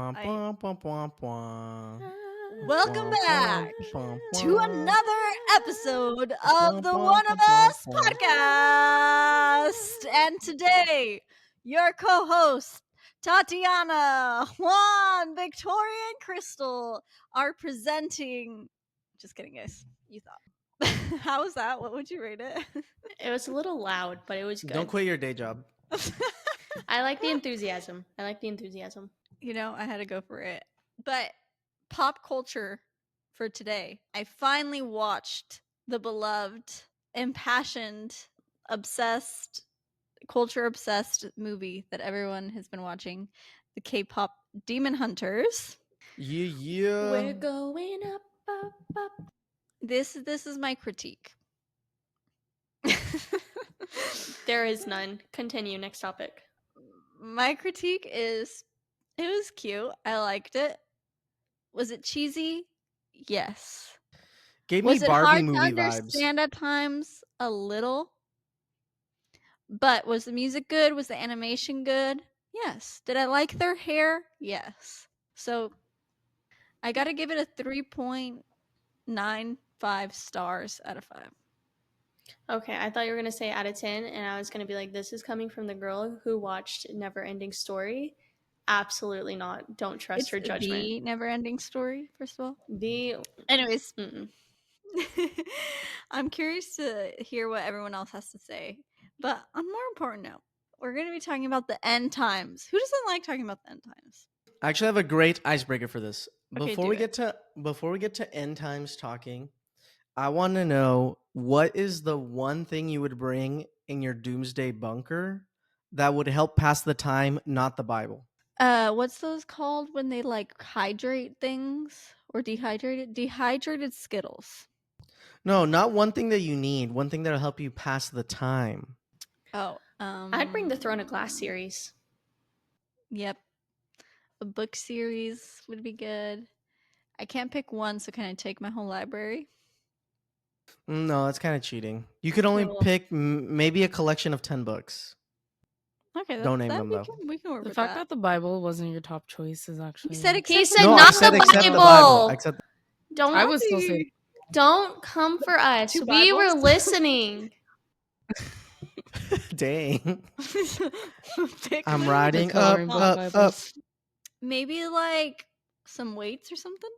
Welcome back to another episode of the One of Us podcast. And today, your co-hosts, Tatiana, Juan, Victoria, and Crystal are presenting. Just kidding, guys. You thought. How was that? What would you rate it? It was a little loud, but it was good. Don't quit your day job. I like the enthusiasm. You know, I had to go for it. But pop culture for today. I finally watched the beloved, impassioned, obsessed, culture obsessed movie that everyone has been watching, the K-pop Demon Hunters. Yeah. We're going up, up, up. This is my critique. There is none. Continue. Next topic. My critique is it was cute. I liked it. Was it cheesy? Yes. Gave me Was it Barbie hard to movie vibes. understand at times? A little. But was the music good? Was the animation good? Yes. Did I like their hair? Yes. So I got to give it a 3.95 stars out of 5. Okay, I thought you were going to say out of 10, and I was going to be like, this is coming from the girl who watched Never Ending Story. Absolutely not. Don't trust her judgment. The Never Ending Story, first of all. Anyways. I'm curious to hear what everyone else has to say. But on a more important note, we're going to be talking about the end times. Who doesn't like talking about the end times? I actually have a great icebreaker for this. Okay, Before we get to end times talking, I want to know, what is the one thing you would bring in your doomsday bunker that would help pass the time, not the Bible? What's those called when they like hydrate things or dehydrated? Dehydrated Skittles. No, not one thing that you need. One thing that'll help you pass the time. Oh, I'd bring the Throne of Glass series. Yep. A book series would be good. I can't pick one, so can I take my whole library? No, that's kind of cheating. You could only pick maybe a collection of 10 books. Okay, don't name them though. We can work The with fact that the Bible wasn't your top choice is actually. He said He except said for No, not I said the except the Bible. Bible. Except Don't I would still say. Don't come for us. Two We were Bibles? listening. dang. Pick I'm one. riding The coloring book up. Bibles. Maybe like some weights or something.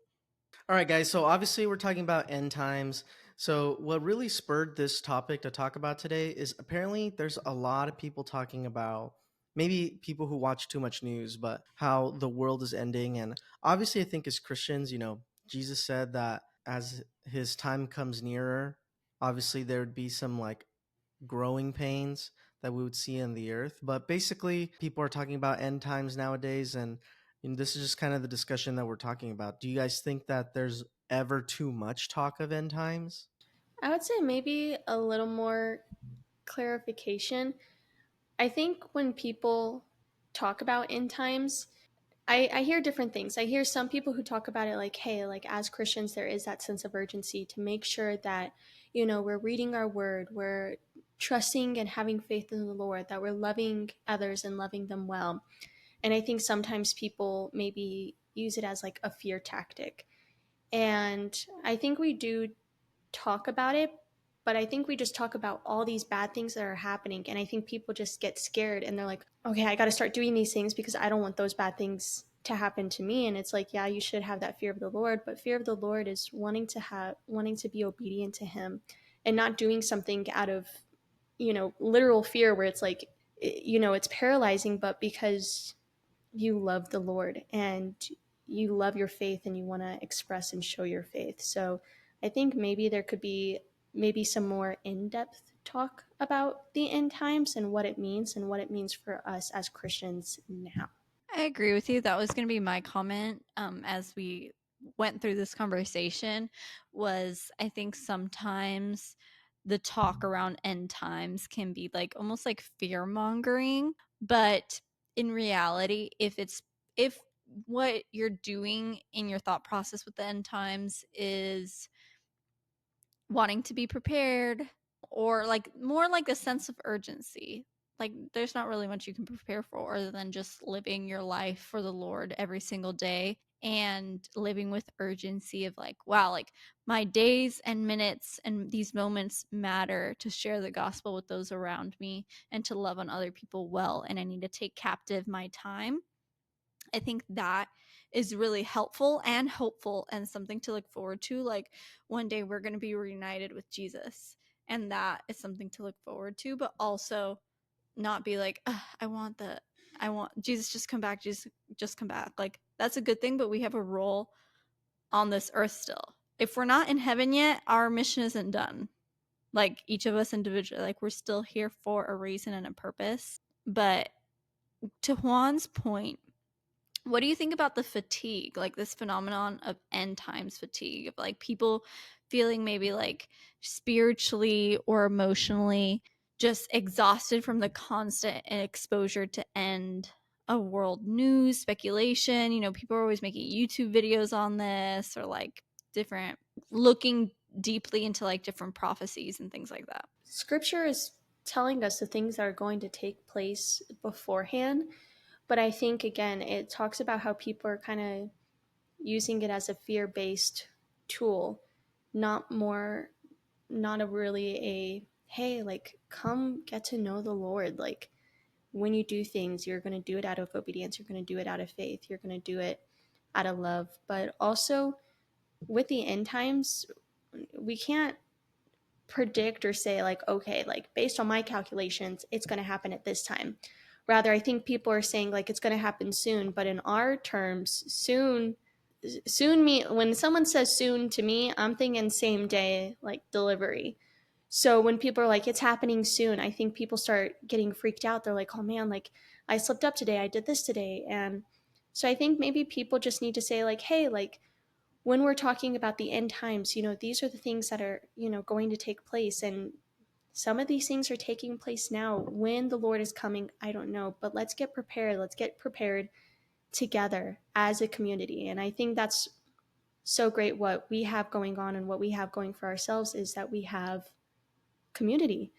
All right, guys. So obviously we're talking about end times. So what really spurred this topic to talk about today is apparently there's a lot of people talking about, maybe people who watch too much news, but how the world is ending. And obviously I think as Christians, Jesus said that as his time comes nearer, obviously there would be some like growing pains that we would see in the earth. But basically people are talking about end times nowadays, and this is just kind of the discussion that we're talking about. Do you guys think that there's ever too much talk of end times? I would say maybe a little more clarification. I think when people talk about end times, I hear different things. I hear some people who talk about it like, hey, like as Christians, there is that sense of urgency to make sure that, we're reading our word, we're trusting and having faith in the Lord, that we're loving others and loving them well. And I think sometimes people maybe use it as like a fear tactic. And I think we do talk about it, but I think we just talk about all these bad things that are happening. And I think people just get scared and they're like, okay, I got to start doing these things because I don't want those bad things to happen to me. And it's like, yeah, you should have that fear of the Lord, but fear of the Lord is wanting to be obedient to him and not doing something out of, literal fear where it's like, it's paralyzing, but because you love the Lord and you love your faith and you want to express and show your faith. So I think maybe there could be some more in-depth talk about the end times and what it means for us as Christians now. I agree with you. That was going to be my comment as we went through this conversation. Was I think sometimes the talk around end times can be like almost like fear mongering, but in reality, if what you're doing in your thought process with the end times is wanting to be prepared, or like more like a sense of urgency, like there's not really much you can prepare for other than just living your life for the Lord every single day and living with urgency of like, wow, like my days and minutes and these moments matter to share the gospel with those around me and to love on other people well. And I need to take captive my time. I think that is really helpful and hopeful and something to look forward to. Like one day we're going to be reunited with Jesus. And that is something to look forward to, but also not be like, I want Jesus, just come back. Jesus, just come back. Like that's a good thing, but we have a role on this earth still. If we're not in heaven yet, our mission isn't done. Like each of us individually, like we're still here for a reason and a purpose. But to Juan's point, what do you think about the fatigue, like this phenomenon of end times fatigue, of like people feeling maybe like spiritually or emotionally just exhausted from the constant exposure to end of world news, speculation? You know, people are always making YouTube videos on this or like different looking deeply into like different prophecies and things like that. Scripture is telling us the things that are going to take place beforehand. But I think, again, it talks about how people are kind of using it as a fear based tool, not more, not a really a, hey, like, come get to know the Lord. Like, when you do things, you're going to do it out of obedience, you're going to do it out of faith, you're going to do it out of love. But also with the end times, we can't predict or say like, okay, like based on my calculations it's going to happen at this time. Rather, I think people are saying like it's going to happen soon, but in our terms, soon me when someone says soon to me, I'm thinking same day, like delivery. So when people are like it's happening soon, I think people start getting freaked out. They're like, oh man, like I slipped up today, I did this today. And so I think maybe people just need to say like, hey, like when we're talking about the end times, these are the things that are, going to take place. And some of these things are taking place now. When the Lord is coming, I don't know, but let's get prepared. Let's get prepared together as a community. And I think that's so great. What we have going on and what we have going for ourselves is that we have community.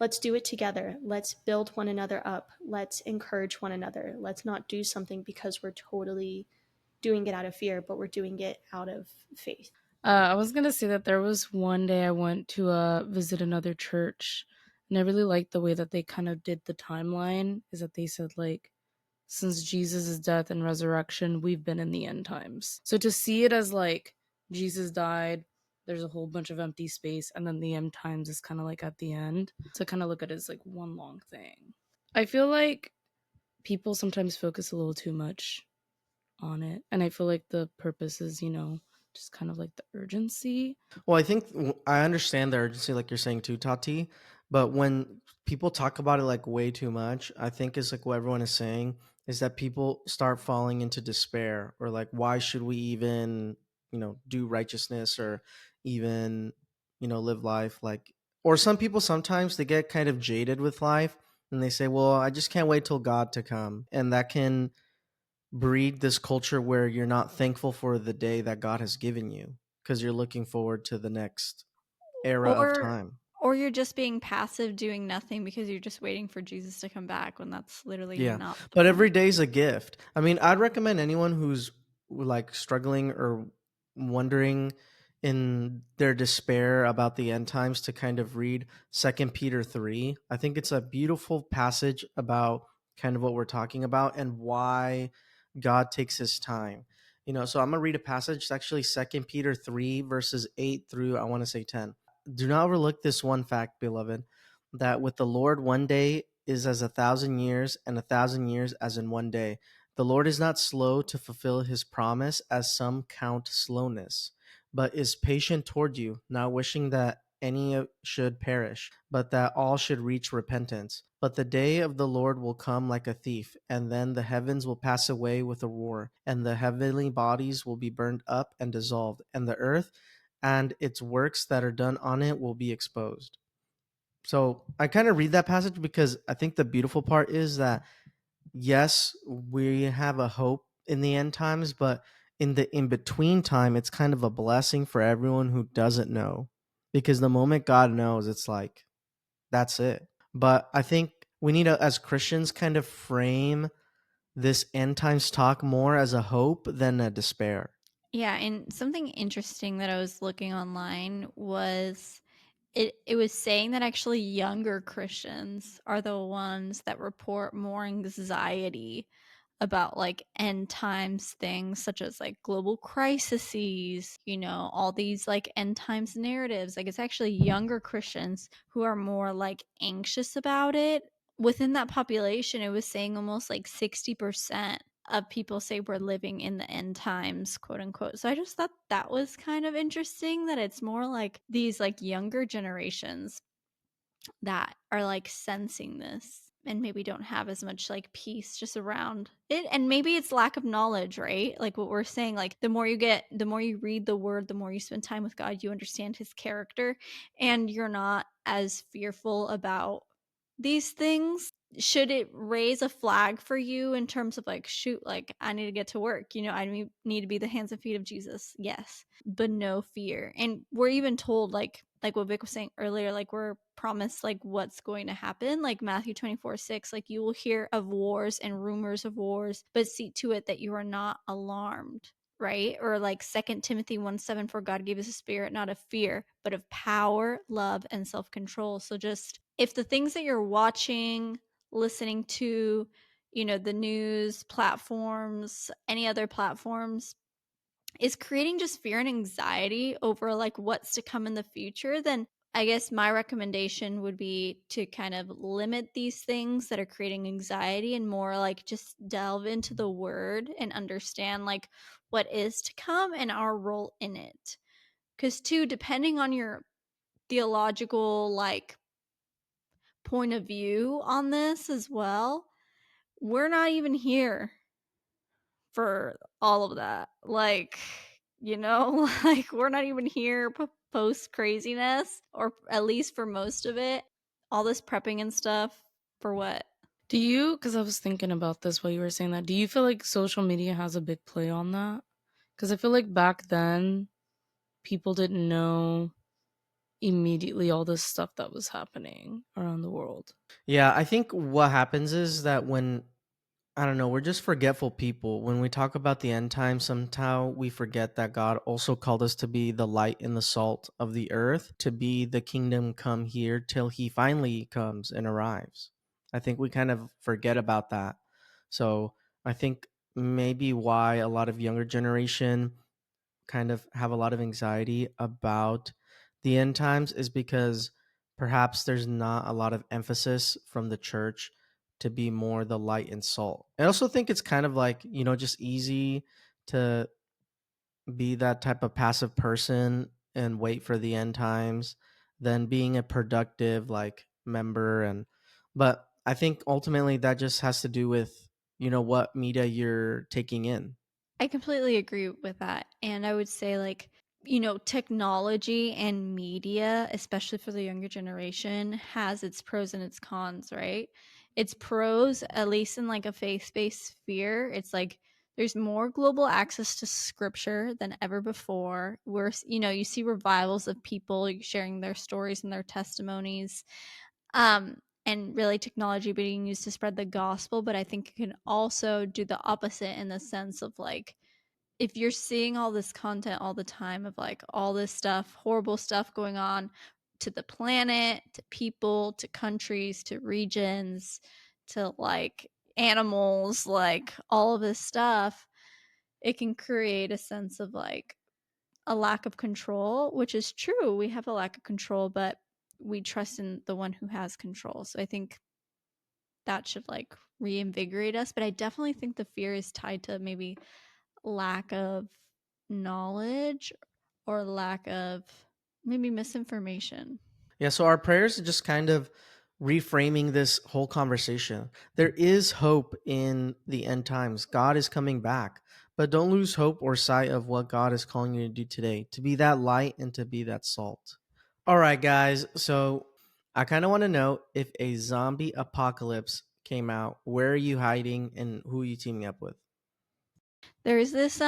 Let's do it together. Let's build one another up. Let's encourage one another. Let's not do something because we're totally doing it out of fear, but we're doing it out of faith. I was gonna say that there was one day I went to visit another church, and I really liked the way that they kind of did the timeline. Is that they said like, since Jesus' death and resurrection, we've been in the end times. So to see it as like Jesus died, there's a whole bunch of empty space, and then the end times is kind of like at the end. So kind of look at it as like one long thing. I feel like people sometimes focus a little too much on it, and I feel like the purpose is, just kind of like the urgency. Well, I think I understand the urgency, like you're saying too, Tati. But when people talk about it like way too much, I think is like what everyone is saying is that people start falling into despair or like, why should we even, do righteousness or even, live life like, or some people sometimes they get kind of jaded with life and they say, well, I just can't wait till God to come. And that can breed this culture where you're not thankful for the day that God has given you because you're looking forward to the next era of Or time. or you're just being passive doing nothing because you're just waiting for Jesus to come back when that's literally Yeah. not the But every point. day's a gift. I mean, I'd recommend anyone who's like struggling or wondering in their despair about the end times to kind of read Second Peter 3. I think it's a beautiful passage about kind of what we're talking about and why God takes his time. So I'm going to read a passage. It's actually Second Peter 3 verses 8 through I want to say 10. Do not overlook this one fact, beloved, that with the Lord 1 day is as 1,000 years, and 1,000 years as in 1 day. The Lord is not slow to fulfill his promise, as some count slowness, but is patient toward you, not wishing that any should perish, but that all should reach repentance. But the day of the Lord will come like a thief, and then the heavens will pass away with a roar, and the heavenly bodies will be burned up and dissolved, and the earth and its works that are done on it will be exposed. So I kind of read that passage because I think the beautiful part is that, yes, we have a hope in the end times, but in the in between time, it's kind of a blessing for everyone who doesn't know. Because the moment God knows, it's like, that's it. But I think we need to, as Christians, kind of frame this end times talk more as a hope than a despair. Yeah, and something interesting that I was looking online was it was saying that actually younger Christians are the ones that report more anxiety about like end times things such as like global crises, all these like end times narratives. Like it's actually younger Christians who are more like anxious about it. Within that population, it was saying almost like 60% of people say we're living in the end times, quote unquote. So I just thought that was kind of interesting that it's more like these like younger generations that are like sensing this and maybe don't have as much like peace just around it. And maybe it's lack of knowledge, right? Like what we're saying, like the more you read the word, the more you spend time with God, you understand his character, and you're not as fearful about these things. Should it raise a flag for you in terms of like, shoot, like I need to get to work, I need to be the hands and feet of Jesus? Yes, but no fear. And we're even told like what Vic was saying earlier, like we're promised like what's going to happen, like Matthew 24:6, like you will hear of wars and rumors of wars, but see to it that you are not alarmed, right? Or like 2 Timothy 1:7, for God gave us a spirit not of fear but of power, love, and self-control. So just if the things that you're watching, listening to, the news platforms, any other platforms, is creating just fear and anxiety over like what's to come in the future, then I guess my recommendation would be to kind of limit these things that are creating anxiety and more like just delve into the word and understand like what is to come and our role in it. Because too, depending on your theological like point of view on this as well, we're not even here for all of that. Like, like we're not even here post craziness, or at least for most of it. All this prepping and stuff for what? Do you, because I was thinking about this while you were saying that, do you feel like social media has a big play on that? Because I feel like back then, people didn't know immediately all this stuff that was happening around the world. Yeah, I think what happens is that when, I don't know, we're just forgetful people. When we talk about the end time, somehow we forget that God also called us to be the light and the salt of the earth, to be the kingdom come here till he finally comes and arrives. I think we kind of forget about that. So I think maybe why a lot of younger generation kind of have a lot of anxiety about the end times is because perhaps there's not a lot of emphasis from the church to be more the light and salt. I also think it's kind of like, just easy to be that type of passive person and wait for the end times than being a productive like member. And but I think ultimately that just has to do with, what media you're taking in. I completely agree with that. And I would say, like, technology and media, especially for the younger generation, has its pros and its cons, right? Its pros, at least in like a faith based sphere, it's like there's more global access to scripture than ever before. You see revivals of people sharing their stories and their testimonies. And really technology being used to spread the gospel, but I think it can also do the opposite in the sense of like if you're seeing all this content all the time of like all this stuff, horrible stuff going on to the planet, to people, to countries, to regions, to like animals, like all of this stuff, it can create a sense of like a lack of control, which is true. We have a lack of control, but we trust in the one who has control. So I think that should like reinvigorate us. But I definitely think the fear is tied to maybe lack of knowledge or lack of maybe misinformation. Yeah, so our prayers are just kind of reframing this whole conversation. There is hope in the end times. God is coming back, but don't lose hope or sight of what God is calling you to do today, to be that light and to be that salt. All right, guys. So I kind of want to know, if a zombie apocalypse came out, where are you hiding and who are you teaming up with? There's this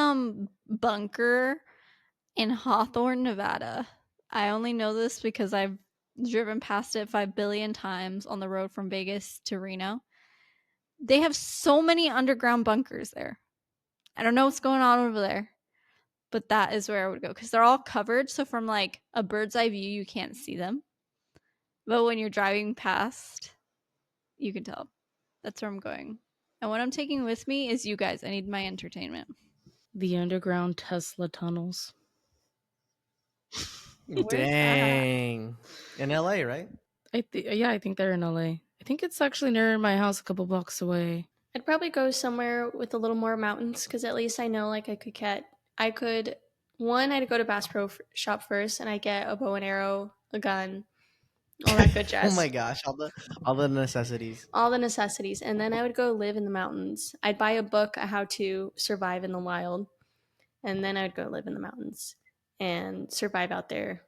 bunker in Hawthorne, Nevada. I only know this because I've driven past it 5 billion times on the road from Vegas to Reno. They have so many underground bunkers there. I don't know what's going on over there, but that is where I would go because they're all covered. So from like a bird's eye view, you can't see them. But when you're driving past, you can tell. That's where I'm going. And what I'm taking with me is you guys. I need my entertainment. The underground Tesla tunnels. Dang. In LA, right? I think they're in LA. I think it's actually near my house, a couple blocks away. I'd probably go somewhere with a little more mountains because at least I know like I'd go to Bass Pro Shop first and I get a bow and arrow, a gun, all that good jazz. Oh my gosh, all the necessities. All the necessities. And then I would go live in the mountains. I'd buy a book on how to survive in the wild. And then I would go live in the mountains and survive out there.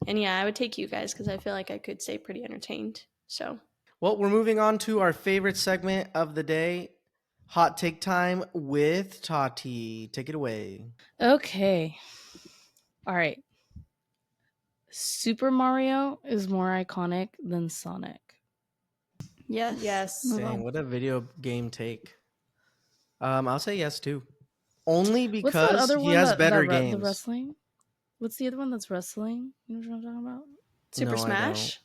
And yeah, I would take you guys because I feel like I could stay pretty entertained. So, Well, we're moving on to our favorite segment of the day, hot take time with Tati. Take it away. Okay. All right. Super Mario is more iconic than Sonic. Yes. Yes. Move Dang, on. what a video game take. I'll say yes too. Only What's that because other he one has that better the games. wrestling? What's the other one that's wrestling? You know what I'm talking about? Super No, I Smash?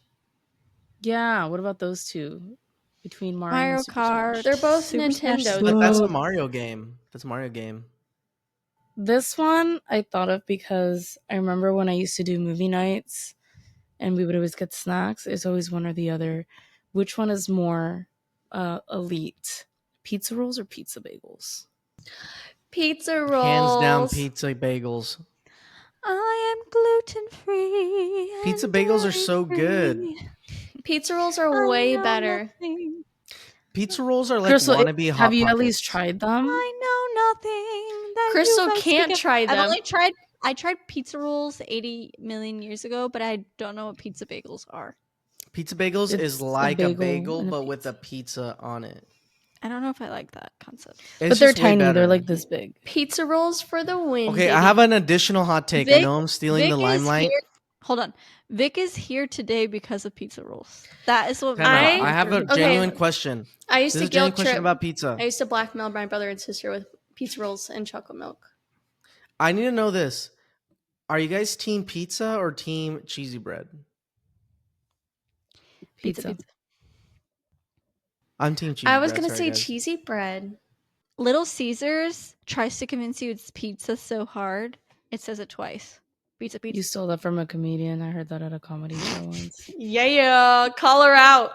Yeah, what about those two? Between Mario Mario and Super Kart. Smash. They're both Super Smash Nintendo. But that's a Dude. Mario game. That's a Mario game. This one I thought of because I remember when I used to do movie nights and we would always get snacks. It's always one or the other. Which one is more elite? Pizza rolls or pizza bagels? Pizza rolls. Hands down, pizza bagels. I am gluten free. Pizza bagels are so good. Pizza rolls are way better. Nothing. Pizza rolls are like Crystal, wannabe have Hot you at Pockets. least tried them? I know nothing that Crystal you guys can't speak of. try them. I tried pizza rolls 80 million years ago, but I don't know what pizza bagels are. Pizza bagels is It's like a bagel, and a but with pizza. a pizza on it. I don't know if I like that concept. It's But they're just way tiny. They're better. like this big. Pizza rolls for the win. Okay, baby. I have an additional hot take. I know I'm stealing the Vic is limelight. here. Hold on. Vic is here today because of pizza rolls. That is what Time out. I- I have a Okay. genuine question. I used This to is a genuine guilt question trip. about pizza. I used to blackmail my brother and sister with pizza rolls and chocolate milk. I need to know this. Are you guys team pizza or team cheesy bread? Pizza. I'm team cheesy I was bread. gonna Sorry, say guys. cheesy bread. Little Caesars tries to convince you it's pizza so hard, it says it twice. Pizza, You pizza. stole that from a comedian. I heard that at a comedy show once. Yeah, call her out.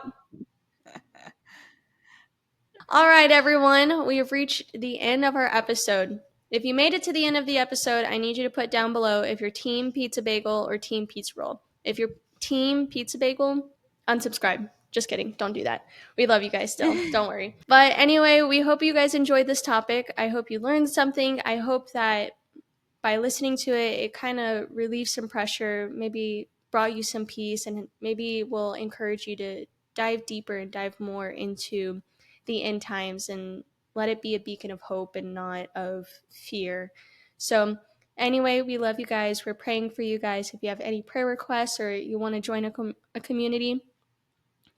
All right, everyone, we have reached the end of our episode. If you made it to the end of the episode, I need you to put down below if you're team pizza bagel or team pizza roll. If you're team pizza bagel, unsubscribe. Just kidding. Don't do that. We love you guys still. Don't worry. But anyway, we hope you guys enjoyed this topic. I hope you learned something. I hope that by listening to it, it kind of relieved some pressure, maybe brought you some peace, and maybe will encourage you to dive deeper and dive more into the end times and let it be a beacon of hope and not of fear. So, anyway, we love you guys. We're praying for you guys. If you have any prayer requests or you want to join a community,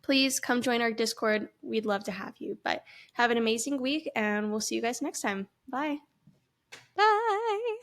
please come join our Discord. We'd love to have you. But have an amazing week, and we'll see you guys next time. Bye. Bye.